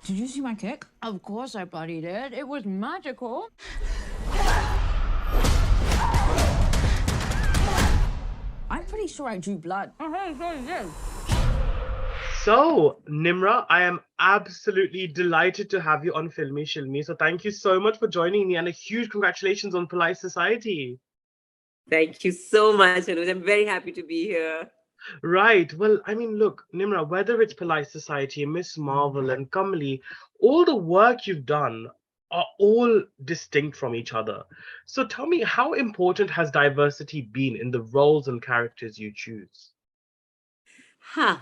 Did you see my kick? Of course I bloody did. It was magical. I'm pretty sure I drew blood. Okay, so you did. So, Nimra, I am absolutely delighted to have you on Filme Shilmy. So, thank you so much for joining me, and a huge congratulations on Polite Society. Thank you so much, Anuj. I'm very happy to be here. Right. Well, I mean, look, Nimra, whether it's Polite Society, Miss Marvel, and Kamli, all the work you've done are all distinct from each other. So, tell me, how important has diversity been in the roles and characters you choose? Huh.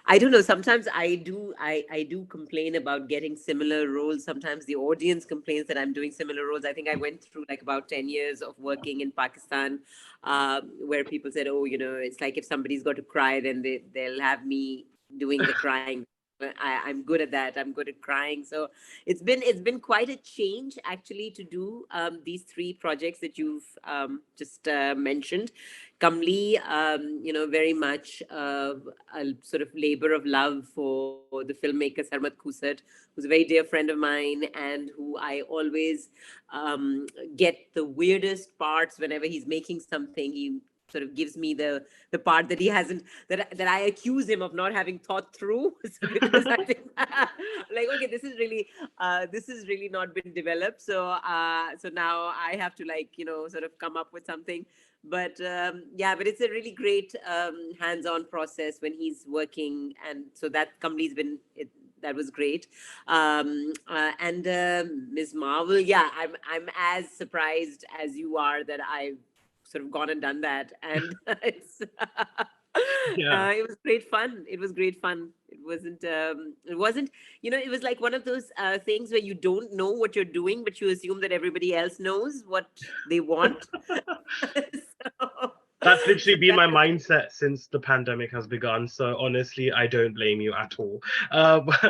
I don't know. Sometimes I do complain about getting similar roles. Sometimes the audience complains that I'm doing similar roles. I think I went through like about 10 years of working in Pakistan, where people said, oh, it's like if somebody's got to cry, then they'll have me doing the crying. I'm good at that. I'm good at crying. So it's been quite a change actually to do these three projects that you've just mentioned. Kamli, very much a sort of labor of love for the filmmaker Sarmad Khoosat, who's a very dear friend of mine and who I always get the weirdest parts whenever he's making something. He sort of gives me the part that he hasn't that I accuse him of not having thought through. So because I think like okay, this is really not been developed. So now I have to like sort of come up with something. But yeah, but it's a really great hands-on process when he's working, and so that company's been that was great. And Ms. Marvel, yeah, I'm as surprised as you are that I've sort of gone and done that, and it's Yeah. it was great fun. It was great fun. It wasn't it was like one of those things where you don't know what you're doing, but you assume that everybody else knows what they want. so, That's literally so been that my was mindset since the pandemic has begun. So honestly, I don't blame you at all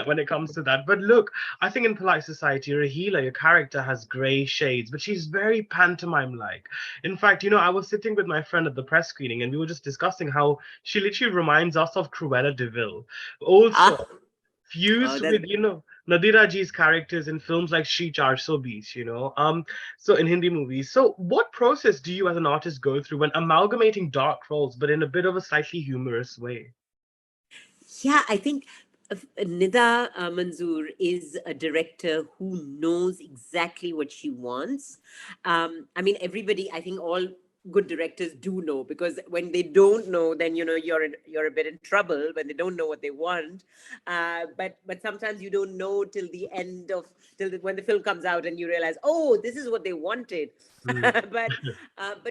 when it comes to that. But look, I think in Polite Society, Raheela, your character has grey shades, but she's very pantomime-like. In fact, I was sitting with my friend at the press screening, and we were just discussing how she literally reminds us of Cruella de Vil. Also, ah, oh, fused that's with Nadira Ji's characters in films like Shri 420, so in Hindi movies. So what process do you as an artist go through when amalgamating dark roles but in a bit of a slightly humorous way? yeah, I think Nida Manzoor is a director who knows exactly what she wants. I mean, everybody, I think all good directors do know, because when they don't know, then you're a bit in trouble when they don't know what they want. But sometimes you don't know till the end of when the film comes out and you realize, oh, this is what they wanted. Hmm. But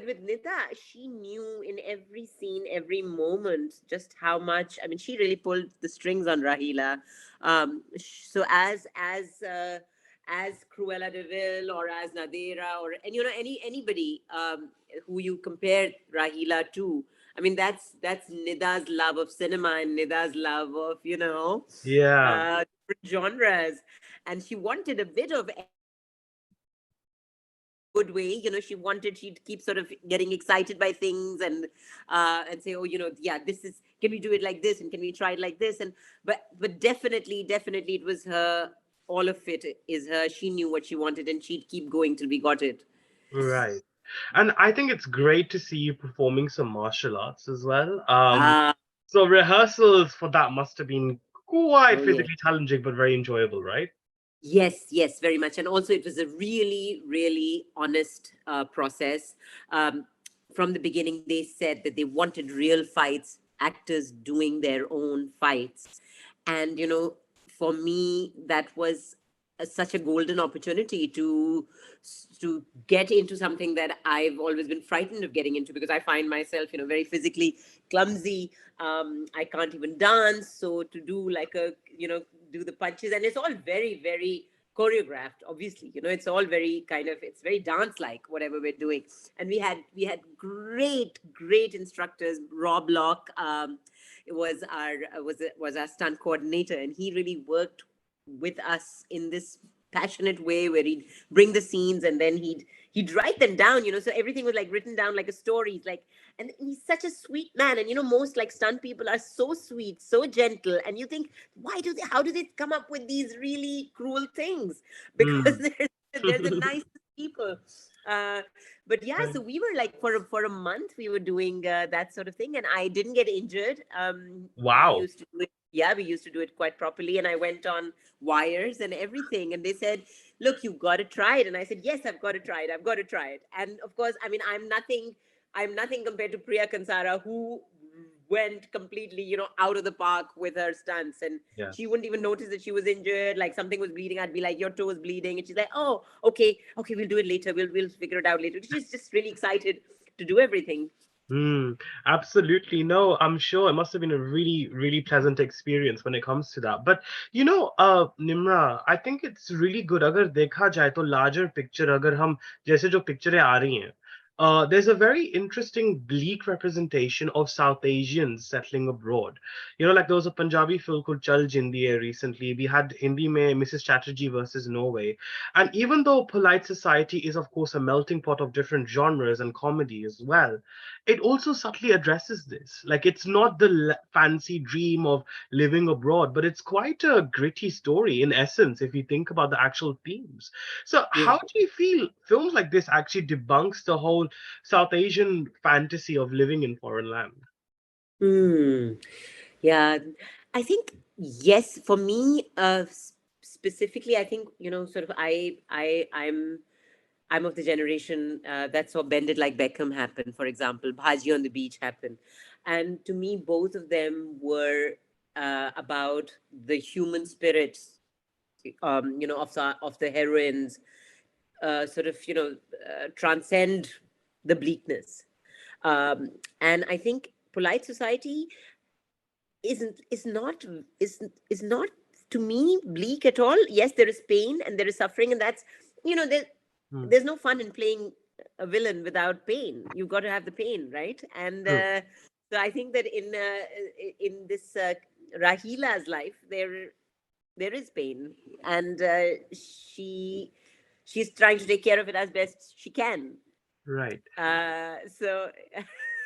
with Nida, she knew in every scene, every moment, just how much. I mean, she really pulled the strings on Raheela. So as Cruella de Vil or as Nadira or and anybody who you compare Raheela to. I mean, that's Nida's love of cinema and Nida's love of Yeah. different genres, and she wanted a bit of good way. She wanted, she'd keep sort of getting excited by things and say, oh, yeah, this is, can we do it like this, and can we try it like this, and but definitely it was her. All of it is her. She knew what she wanted, and she'd keep going till we got it. Right. And I think it's great to see you performing some martial arts as well. Ah, So rehearsals for that must have been quite oh yeah. physically challenging but very enjoyable, right? Yes, yes, very much. And also, it was a really, really honest process. Um, from the beginning, they said that they wanted real fights, actors doing their own fights. And, for me, that was such a golden opportunity to get into something that I've always been frightened of getting into, because I find myself, very physically clumsy. I can't even dance. So to do like do the punches, and it's all very, very choreographed, obviously. It's all very kind of, it's very dance like whatever we're doing. And we had great instructors. Rob Locke, it was our was our stunt coordinator, and he really worked with us in this passionate way where he'd bring the scenes and then he'd write them down, so everything was like written down like a story. It's like, and he's such a sweet man. And most like stunt people are so sweet, so gentle, and you think, how do they come up with these really cruel things? Because Mm. they're the nicest people. uh but yeah, Right. so we were like for a month we were doing that sort of thing, and I didn't get injured. We Wow. used to do it. Yeah, we used to do it quite properly, and I went on wires and everything, and they said, look, you've got to try it. And I said, yes, I've got to try it. And of course, I mean, I'm nothing compared to Priya Kansara, who went completely, out of the park with her stunts. And she Yes. wouldn't even notice that she was injured. Like something was bleeding, I'd be like, your toe is bleeding. And she's like, oh, okay, okay, we'll do it later. We'll figure it out later. She's just really excited to do everything. Absolutely. No, I'm sure it must have been a really, really pleasant experience when it comes to that. But Nimra, I think it's really good. अगर देखा जाए तो larger picture अगर हम जैसे जो picture आ रही हैं, there's a very interesting bleak representation of South Asians settling abroad. Like there was a Punjabi film called Chal Jindiye recently. We had Hindi mein Mrs. Chatterjee versus Norway. And even though polite society is, of course, a melting pot of different genres and comedy as well, it also subtly addresses this. Like it's not the fancy dream of living abroad, but it's quite a gritty story in essence if you think about the actual themes. So Yeah. how do you feel films like this actually debunks the whole South Asian fantasy of living in foreign land? Hmm. Yeah, I think yes. For me, specifically, I think sort of I'm of the generation that saw Bend It Like Beckham happen, for example, Bhaji on the Beach happen, and to me, both of them were about the human spirits, of the heroines, sort of transcend the bleakness. And I think polite society is not to me bleak at all. Yes, there is pain and there is suffering, and that's there, Hmm. there's no fun in playing a villain without pain. You've got to have the pain, right? And True. so I think that in this Rahila's life, there is pain, and she's trying to take care of it as best she can. Right. So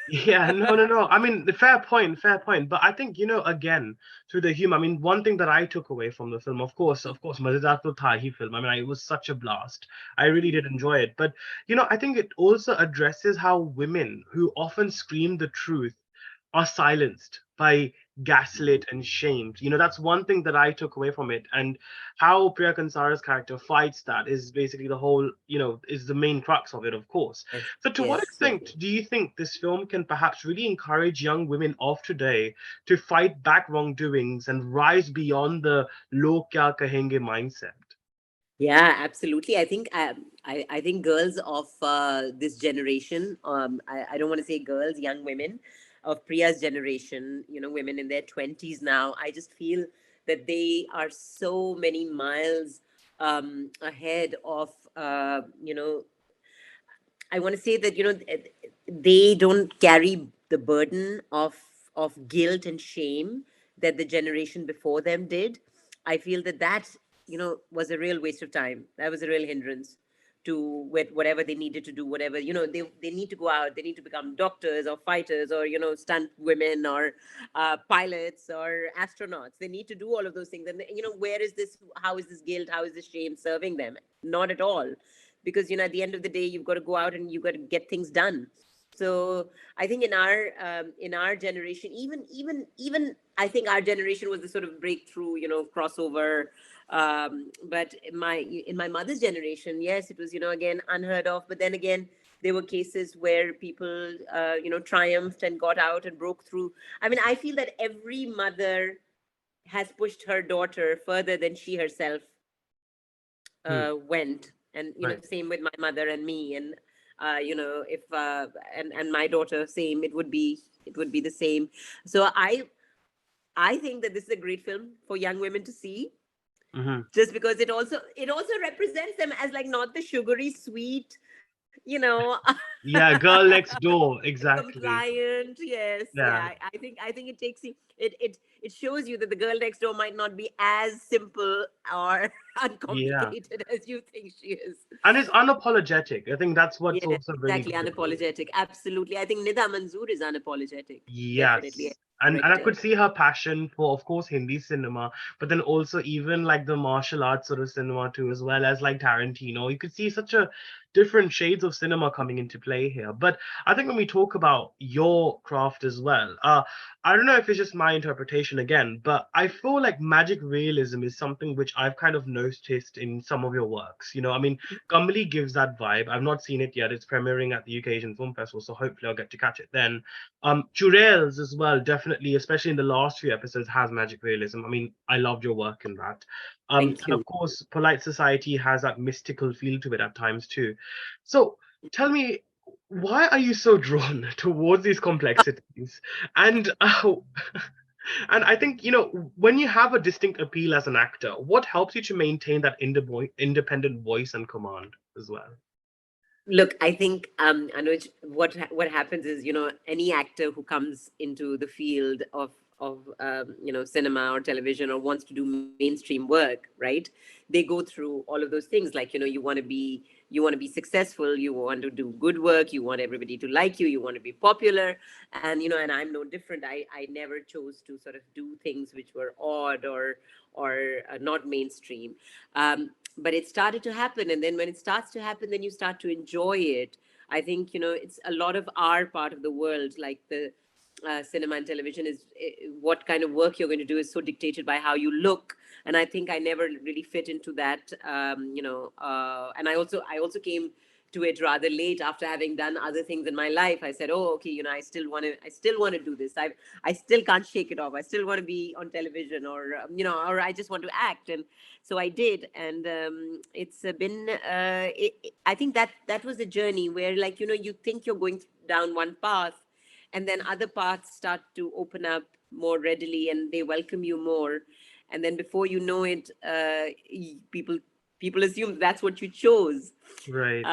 Yeah, no, no, no. I mean, the fair point, fair point. But I think, again, through the humor, I mean, one thing that I took away from the film, of course, Mazedar to tha hi film. I mean, it was such a blast. I really did enjoy it. But, I think it also addresses how women who often scream the truth are silenced by gaslit and shamed. That's one thing that I took away from it. And how Priya Kansara's character fights that is basically the whole, is the main crux of it, of course. yes, So, to what yes, yes. extent do you think this film can perhaps really encourage young women of today to fight back wrongdoings and rise beyond the "log kya kahenge" mindset? Yeah, absolutely. I think girls of this generation, I don't want to say girls, young women of Priya's generation, women in their 20s now, I just feel that they are so many miles ahead of, I want to say that they don't carry the burden of guilt and shame that the generation before them did. I feel that was a real waste of time. That was a real hindrance to whatever they needed to do. Whatever they need to go out. They need to become doctors or fighters or stunt women or pilots or astronauts. They need to do all of those things. And where is this? How is this guilt? How is this shame serving them? Not at all, because at the end of the day you've got to go out and you've got to get things done. So I think in our generation, even I think our generation was the sort of breakthrough, crossover. But in my mother's generation, yes, it was again unheard of. But then again, there were cases where people triumphed and got out and broke through. I mean, I feel that every mother has pushed her daughter further than she herself Hmm. went. And Right. same with my mother and me. And if and my daughter, same, it would be the same. So I think that this is a great film for young women to see, Mm-hmm. just because it also represents them as like not the sugary sweet you know, Yeah, girl next door, exactly. compliant. Yes, yeah. Yeah, I think it takes you. It shows you that the girl next door might not be as simple or yeah. uncomplicated as you think she is. And it's unapologetic. I think that's what's Yes, also really exactly. good about it. Unapologetic. Absolutely. I think Nida Manzoor is unapologetic. Definitely. Yes. And I Director. could see her passion for, of course, Hindi cinema, but then also even like the martial arts sort of cinema too, as well as like Tarantino. You could see such a different shades of cinema coming into play here. But I think when we talk about your craft as well, I don't know if it's just my interpretation again, but I feel like magic realism is something which I've kind of noticed in some of your works. I mean, Kamli gives that vibe. I've not seen it yet. It's premiering at the UK Asian Film Festival, so hopefully I'll get to catch it then. Churels as well, definitely, especially in the last few episodes, has magic realism. I mean, I loved your work in that. Thank And of you. course, Polite Society has that mystical feel to it at times too. So tell me, why are you so drawn towards these complexities? And and I think, when you have a distinct appeal as an actor, what helps you to maintain that independent voice and command as well? Look, I think Anuj, what happens is, any actor who comes into the field of cinema or television or wants to do mainstream work, right? They go through all of those things, like, you want to be successful, you want to do good work, you want everybody to like you want to be popular, and I'm no different. I never chose to sort of do things which were odd or not mainstream. But it started to happen, and then when it starts to happen, then you start to enjoy it. I think, it's a lot of our part of the world, like the cinema and television, is what kind of work you're going to do is so dictated by how you look. And I think I never really fit into that. And I also came to it rather late, after having done other things in my life. I said, oh, okay, I still want to do this. I still can't shake it off. I still want to be on television, or I just want to act. And so I did. And it's been I think that was a journey where, like, you think you're going down one path, and then other paths start to open up more readily, and they welcome you more. And then before you know it, people assume that's what you chose. Right.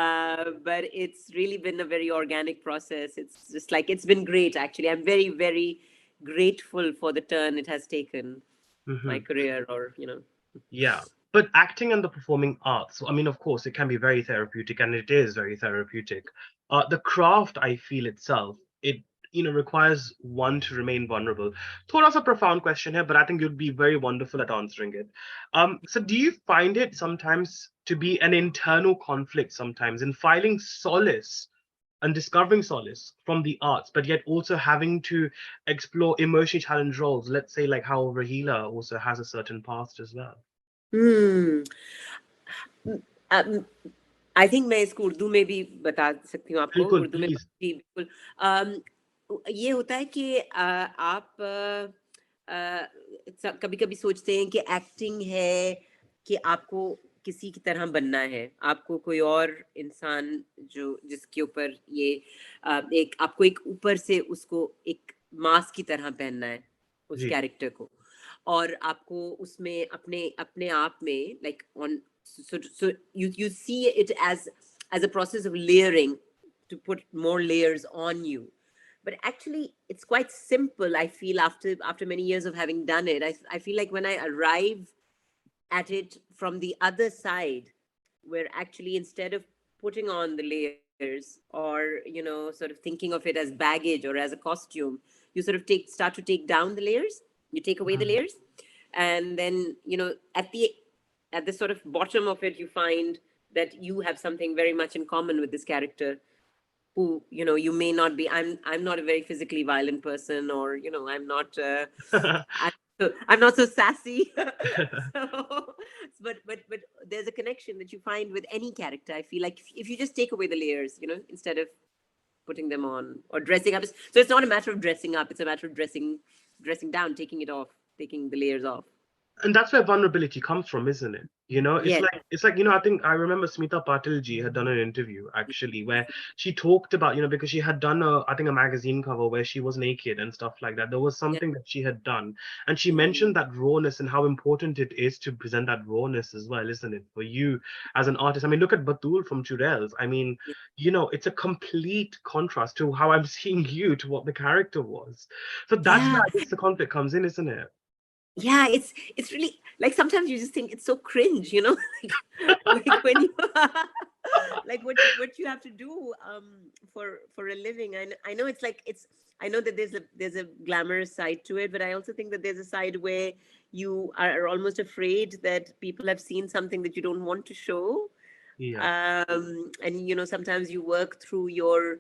But it's really been a very organic process. It's just like, it's been great, actually. I'm very, very grateful for the turn it has taken, my Hmm. career, or. Yeah. But acting and the performing arts, I mean, of course, it can be very therapeutic, and it is very therapeutic. The craft, I feel itself, it requires one to remain vulnerable. Thought that's a profound question here, but I think you'd be very wonderful at answering it. So do you find it sometimes to be an internal conflict sometimes in finding solace and discovering solace from the arts, but yet also having to explore emotionally challenged roles? Let's say like how Raheela also has a certain past as well. Hmm. I think मैं इसको उर्दू में भी बता सकती हूँ आपको, बिल्कुल, उर्दू में प्लीज। जी बिल्कुल। अम, ये होता है कि आप कभी कभी सोचते हैं कि एक्टिंग है कि आपको किसी की तरह बनना है, आपको कोई और इंसान जो जिसके ऊपर ये एक आपको एक ऊपर से उसको एक मास्क की तरह पहनना है उस जी। कैरेक्टर को, और आपको उसमें अपने अपने आप में like on, so you see it as a process of layering, to put more layers on you. But actually it's quite simple, I feel, after many years of having done it. I feel like when I arrive at it from the other side, where actually instead of putting on the layers, or sort of thinking of it as baggage or as a costume, you sort of start to take down the layers, you take away the Mhm. layers, and then at the sort of bottom of it, you find that you have something very much in common with this character, who you may not be. I'm not a very physically violent person, or I'm not so sassy. So, but there's a connection that you find with any character. I feel like if you just take away the layers, instead of putting them on or dressing up. So it's not a matter of dressing up, it's a matter of dressing down, taking it off, taking the layers off. And that's where vulnerability comes from, isn't it? It's Yes. like I think I remember Smita Patil ji had done an interview actually where she talked about, because she had done I think a magazine cover where she was naked and stuff like that. There was Yeah. something that she had done, and she Mm. mentioned that rawness and how important it is to present that rawness as well, isn't it, for you as an artist? I mean, look at Batul from Churels. I mean, Yeah. it's a complete contrast to how I'm seeing you to what the character was. So that's Yeah. where I guess the conflict comes in, isn't it? Yeah, it's really like sometimes you just think it's so cringe, like when you like what you have to do for a living. I know it's like it's I know that there's a glamorous side to it, but I also think that there's a side where you are almost afraid that people have seen something that you don't want to show. Yeah. And sometimes you work through your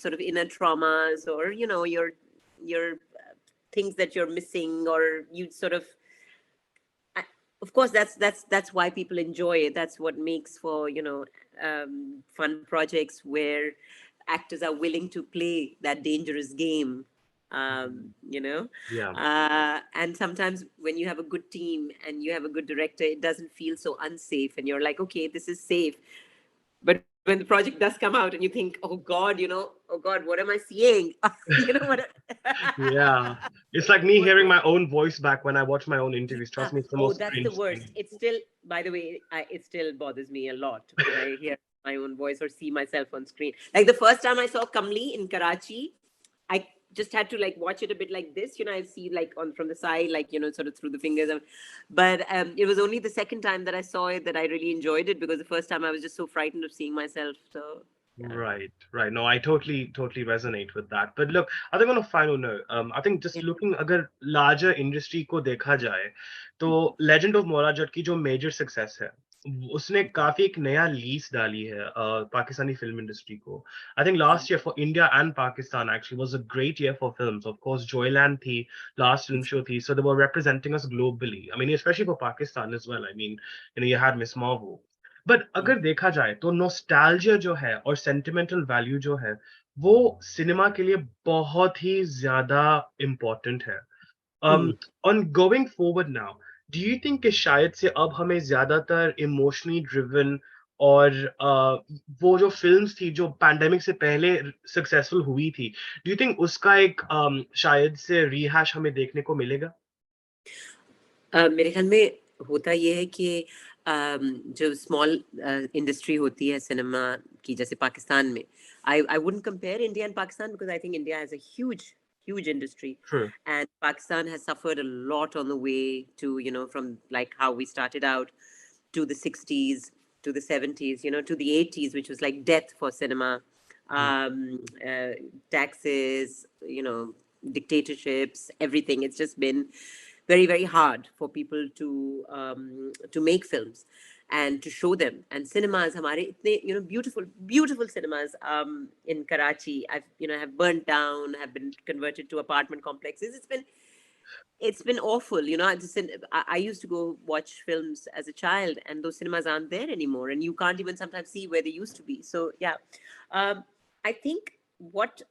sort of inner traumas, or your things that you're missing, or you sort of I- of course that's why people enjoy it. That's what makes for fun projects where actors are willing to play that dangerous game. Mhm. Yeah. And sometimes when you have a good team and you have a good director, it doesn't feel so unsafe, and you're like, okay, this is safe. But when the project does come out and you think, oh God, oh God, what am I seeing? What? Yeah. It's like me hearing my own voice back when I watch my own interviews. Yeah. Trust me, it's the Oh, most that's the cringe worst. thing. It's still, by the way, it still bothers me a lot when I hear my own voice or see myself on screen. Like the first time I saw Kamli in Karachi, I just had to like watch it a bit like this. I see like on from the side, like sort of through the fingers. But it was only the second time that I saw it that I really enjoyed it, because the first time I was just so frightened of seeing myself. So yeah, Right, right. No, I totally resonate with that. But look, I think on a final note, I think just yeah. looking अगर larger industry को देखा जाए, तो Legend of Mola Jat की जो major success है, उसने काफी एक नया लीज डाली है पाकिस्तानी film industry को. I think last year for India and Pakistan actually was a great year for films. Of course, Joyland थी, last film show थी, so they were representing us globally. I mean, especially for Pakistan as well. I mean, you had Miss Marvel. But Mm. अगर देखा जाए तो nostalgia जो है और sentimental value जो है वो सिनेमा के लिए बहुत ही ज्यादा इम्पोर्टेंट है Mm. On going forward now do you think कि शायद से अब हमें ज्यादातर इमोशनली ड्रिवन और वो जो फिल्म्स थी जो पैंडेमिक से पहले सक्सेसफुल हुई थी डू यू थिंक उसका एक शायद से रिहैश हमें देखने को मिलेगा मेरे ख्याल में होता ये है कि जो स्मॉल इंडस्ट्री होती है सिनेमा की, जैसे पाकिस्तान में, I wouldn't compare India and Pakistan, because I think India has a huge industry, True. and Pakistan has suffered a lot on the way to, from like how we started out to the 60s, to the 70s, to the 80s, which was like death for cinema. Mm. uh, Taxes, dictatorships, everything. It's just been very, very hard for people to make films and to show them. And cinemas, hamare itne, beautiful cinemas in Karachi, have burnt down, have been converted to apartment complexes. It's been awful. I used to go watch films as a child, and those cinemas aren't there anymore, and you can't even sometimes see where they used to be. So yeah, I think what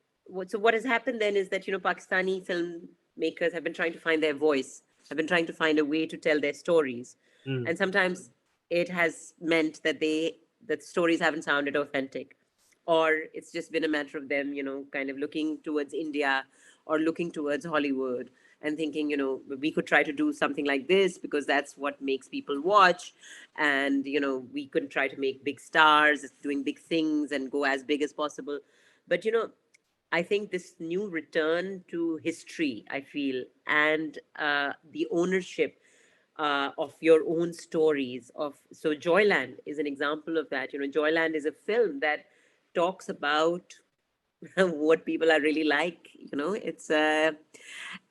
has happened then is that Pakistani filmmakers have been trying to find their voice, have been trying to find a way to tell their stories, Mm. and sometimes it has meant that stories haven't sounded authentic, or it's just been a matter of them, kind of looking towards India or looking towards Hollywood and thinking, we could try to do something like this because that's what makes people watch. And, we could try to make big stars doing big things and go as big as possible. But, I think this new return to history, I feel, and the ownership of your own stories. So Joyland is an example of that. Joyland is a film that talks about what people are really like. It's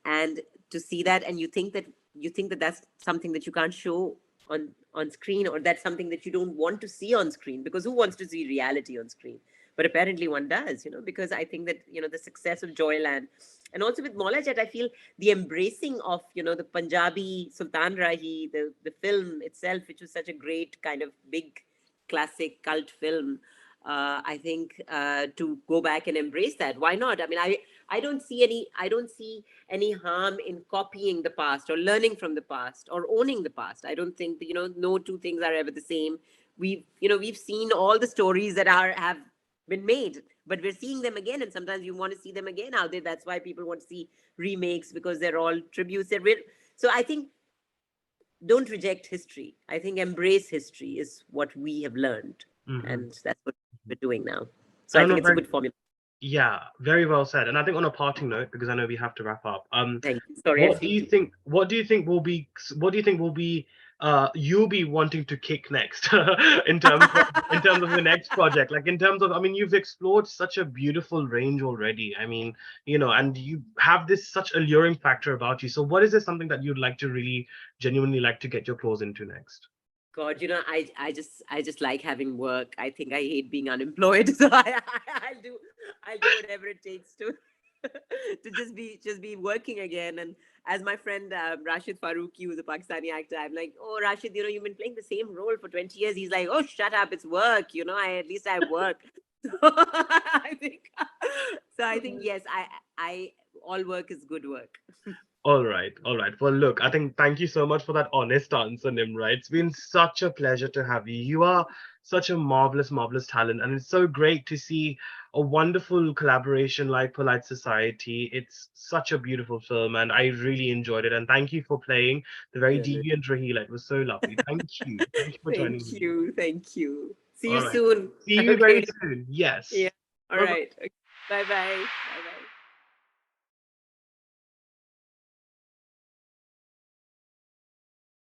and to see that, and you think that that's something that you can't show on screen, or that's something that you don't want to see on screen, because who wants to see reality on screen? But apparently one does, because I think that the success of Joyland, and also with Mola Jet, I feel the embracing of the Punjabi Sultan Rahi, the film itself, which was such a great kind of big classic cult film. I think to go back and embrace that. Why not? I mean, I don't see any harm in copying the past or learning from the past or owning the past. I don't think that, no two things are ever the same. We've seen all the stories that have been made, but we're seeing them again, and sometimes you want to see them again out there. That's why people want to see remakes, because they're all tributes. So I think don't reject history. I think embrace history is what we have learned, Hmm. and that's what we're doing now. I So I don't think know, it's a very good formula. yeah, very well said. And I think on a parting note, because I know we have to wrap up. Thank you. Sorry, I speak too. What do you think will be you'll be wanting to kick next in terms of the next project? Like in terms of, I mean, you've explored such a beautiful range already. I mean, and you have this such alluring factor about you. So what is there something that you'd like to really genuinely like to get your claws into next? God, I just like having work. I think I hate being unemployed, so I'll do whatever it takes to to just be working again. And as my friend Rashid Faruqi, who's a Pakistani actor, I'm like, oh Rashid, you've been playing the same role for 20 years. He's like, oh shut up, it's work. At least I work. So I think so. I think yes, I all work is good work. All right, all right. Well, look, I think thank you so much for that honest answer, Nimra. It's been such a pleasure to have you. You are such a marvelous, marvelous talent, and it's so great to see a wonderful collaboration like Polite Society. It's such a beautiful film, and I really enjoyed it. And thank you for playing the very No, no. deviant Raheela. It was so lovely. Thank you. Thank you for joining Thank me. you. Thank you. See you All right. soon. See you very Okay. soon. Yes. Yeah. All Bye bye. right. Okay. Bye bye. Bye bye.